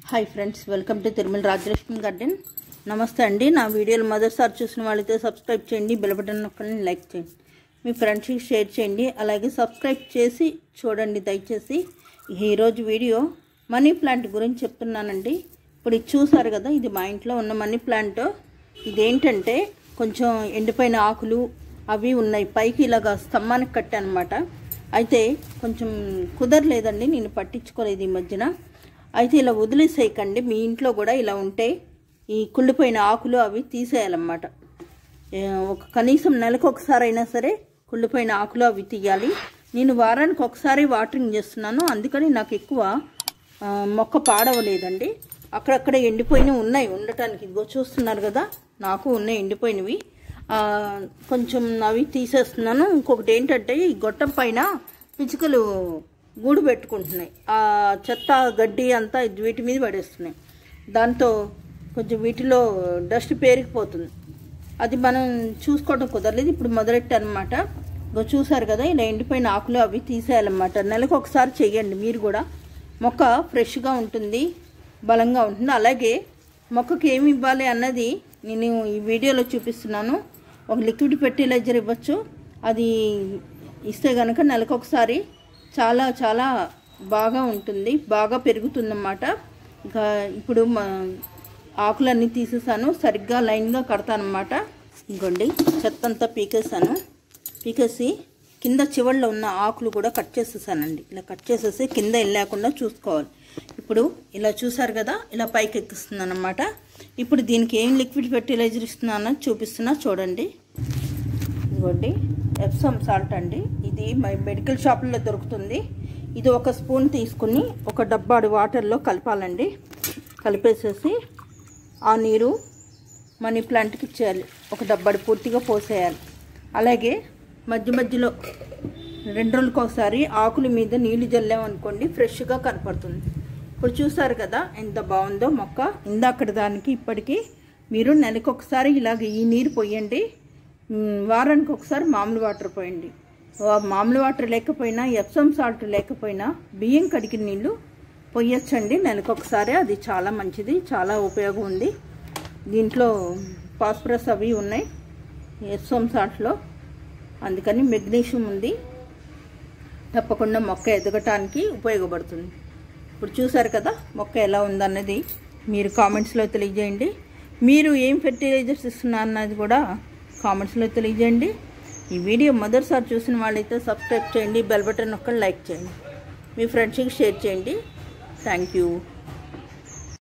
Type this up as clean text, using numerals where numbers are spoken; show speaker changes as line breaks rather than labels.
high friends welcome to Tirumala Rajalakshmi garden नमस्ते अंडी ना वीडियो మొదటిసారి చూసిన వాళ్ళైతే సబ్స్క్రైబ్ చేయండి బెల్ బటన్ నొక్కండి లైక్ చేయండి మీ ఫ్రెండ్స్ కి షేర్ చేయండి అలాగే సబ్స్క్రైబ్ చేసి చూడండి దయచేసి ఈ రోజు వీడియో మనీ ప్లాంట్ గురించి చెప్తున్నానండి ఇప్పుడు ఇది చూసారు కదా ఇది మా ఇంట్లో ఉన్న మనీ ప్లాంట్ ఇదేంటంటే కొంచెం ఎండిపోయిన ఆకులు అవి ఉన్నాయి పైకి ఇలాగా స్తంభానికి కట్టానన్నమాట అయితే కొంచెం కుదరలేదండి నేను పట్టించుకోలేదు ఈ మధ్యన అయితే ఇలా వదిలేసేయకండి మీ ఇంట్లో కూడా ఇలా ఉంటే ఈ కుళ్ళిపోయిన ఆకులు అవి తీసేయాలన్నమాట ఒక కనీసం నెలకు ఒకసారి అయినా సరే కుళ్ళిపోయిన ఆకులు అవి తీయాలి నేను వారానికి ఒకసారి వాటరింగ్ చేస్తున్నాను అందుకని నాకు ఎక్కువ మొక్క పాడవలేదండి అక్కడక్కడ ఎండిపోయినవి ఉన్నాయి ఉండటానికి ఇదిగో చూస్తున్నారు కదా నాకు ఉన్నాయి ఎండిపోయినవి కొంచెం అవి తీసేస్తున్నాను ఇంకొకటి ఏంటంటే ఈ గొట్టం పైన పిచ్చుకలు గూడు పెట్టుకుంటున్నాయి ఆ చెత్త గడ్డి అంతా వీటి మీద పడేస్తున్నాయి దాంతో కొంచెం వీటిలో డస్ట్ పేరుకుపోతుంది అది మనం చూసుకోవడం కుదరలేదు ఇప్పుడు మొదలెట్టనమాట ఇగో చూసారు కదా ఇలా ఎండిపోయిన ఆకులు అవి తీసేయాలన్నమాట నెలకు ఒకసారి చేయండి మీరు కూడా మొక్క ఫ్రెష్గా ఉంటుంది బలంగా ఉంటుంది అలాగే మొక్కకి ఏమి ఇవ్వాలి అన్నది నేను ఈ వీడియోలో చూపిస్తున్నాను ఒక లిక్విడ్ ఫెర్టిలైజర్ ఇవ్వచ్చు అది ఇస్తే కనుక నెలకు ఒకసారి చాలా చాలా బాగా ఉంటుంది బాగా పెరుగుతుందన్నమాట ఇక ఇప్పుడు ఆకులన్నీ తీసేసాను సరిగ్గా లైన్గా కడతానన్నమాట ఇంకోండి చెత్త అంతా పీకేసి కింద చివరిలో ఉన్న ఆకులు కూడా కట్ చేసేసానండి ఇలా కట్ చేసేసి కింద వెళ్ళకుండా చూసుకోవాలి ఇప్పుడు ఇలా చూసారు కదా ఇలా పైకి ఎక్కిస్తున్నాను అన్నమాట ఇప్పుడు దీనికి ఏం లిక్విడ్ ఫెర్టిలైజర్ ఇస్తున్నానో చూపిస్తున్నా చూడండి ఇదిగోండి ఎప్సమ్ సాల్ట్ అండి ఇది మెడికల్ షాపుల్లో దొరుకుతుంది ఇది ఒక స్పూన్ తీసుకుని ఒక డబ్బాడు వాటర్లో కలపాలండి కలిపేసేసి ఆ నీరు మనీ ప్లాంట్కి ఇచ్చేయాలి ఒక డబ్బాడు పూర్తిగా పోసేయాలి అలాగే మధ్య మధ్యలో 2 రోజులకు ఒకసారి ఆకుల మీద నీళ్లు జల్లామనుకోండి ఫ్రెష్గా కనపడుతుంది ఇప్పుడు చూసారు కదా ఎంత బాగుందో మొక్క ఇందాక దానికి ఇప్పటికీ మీరు నెలకు ఒకసారి ఇలాగ ఈ నీరు పోయండి వారానికి ఒకసారి మామూలు వాటర్ పోయండి మామూలు వాటర్ లేకపోయినా ఎప్సమ్ సాల్ట్ లేకపోయినా బియ్యం కడిగిన నీళ్ళు పోయొచ్చండి నెలకు ఒకసారి అది చాలా మంచిది చాలా ఉపయోగం ఉంది దీంట్లో ఫాస్ఫరస్ అవి ఉన్నాయి ఎప్సమ్ సాల్ట్లో అందుకని మెగ్నీషియం ఉంది తప్పకుండా మొక్క ఎదగటానికి ఉపయోగపడుతుంది ఇప్పుడు చూసారు కదా మొక్క ఎలా ఉందన్నది మీరు కామెంట్స్లో తెలియజేయండి మీరు ఏం ఫెర్టిలైజర్స్ ఇస్తున్నారు అన్నది కూడా కామెంట్స్లో తెలియజేయండి ఈ వీడియో మొదటిసారి చూసిన వాళ్ళైతే సబ్స్క్రైబ్ చేయండి బెల్ బటన్ నొక్కండి లైక్ చేయండి మీ ఫ్రెండ్స్కి షేర్ చేయండి థ్యాంక్ యూ